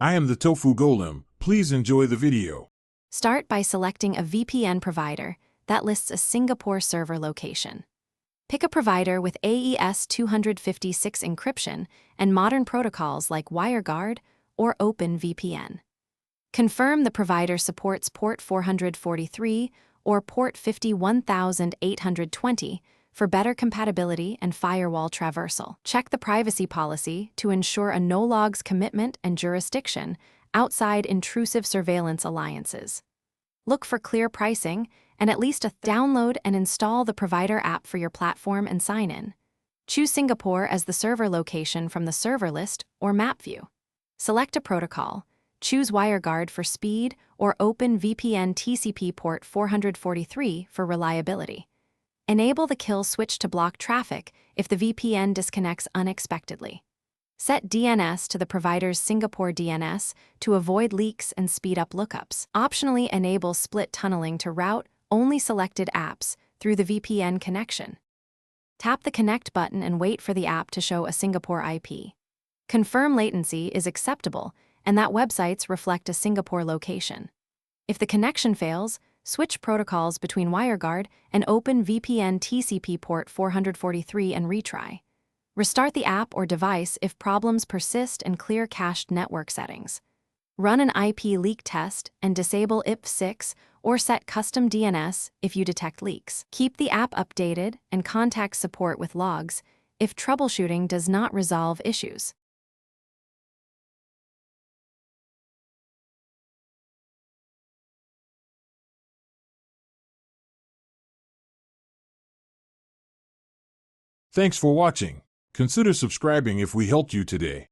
I am the Tofu Golem. Please enjoy the video. Start by selecting a VPN provider that lists a Singapore server location. Pick a provider with AES 256 encryption and modern protocols like WireGuard or OpenVPN. Confirm the provider supports port 443 or port 51820 for better compatibility and firewall traversal. Check the privacy policy to ensure a no-logs commitment and jurisdiction outside intrusive surveillance alliances. Look for clear pricing and at least download and install the provider app for your platform and sign in. Choose Singapore as the server location from the server list or map view. Select a protocol. Choose WireGuard for speed or OpenVPN TCP port 443 for reliability. Enable the kill switch to block traffic if the VPN disconnects unexpectedly. Set DNS to the provider's Singapore DNS to avoid leaks and speed up lookups. Optionally enable split tunneling to route only selected apps through the VPN connection. Tap the Connect button and wait for the app to show a Singapore IP. Confirm latency is acceptable and that websites reflect a Singapore location. If the connection fails, switch protocols between WireGuard and OpenVPN TCP port 443 and retry. Restart the app or device if problems persist and clear cached network settings. Run an IP leak test and disable IP6 or set custom DNS if you detect leaks. Keep the app updated and contact support with logs if troubleshooting does not resolve issues. Thanks for watching. Consider subscribing if we helped you today.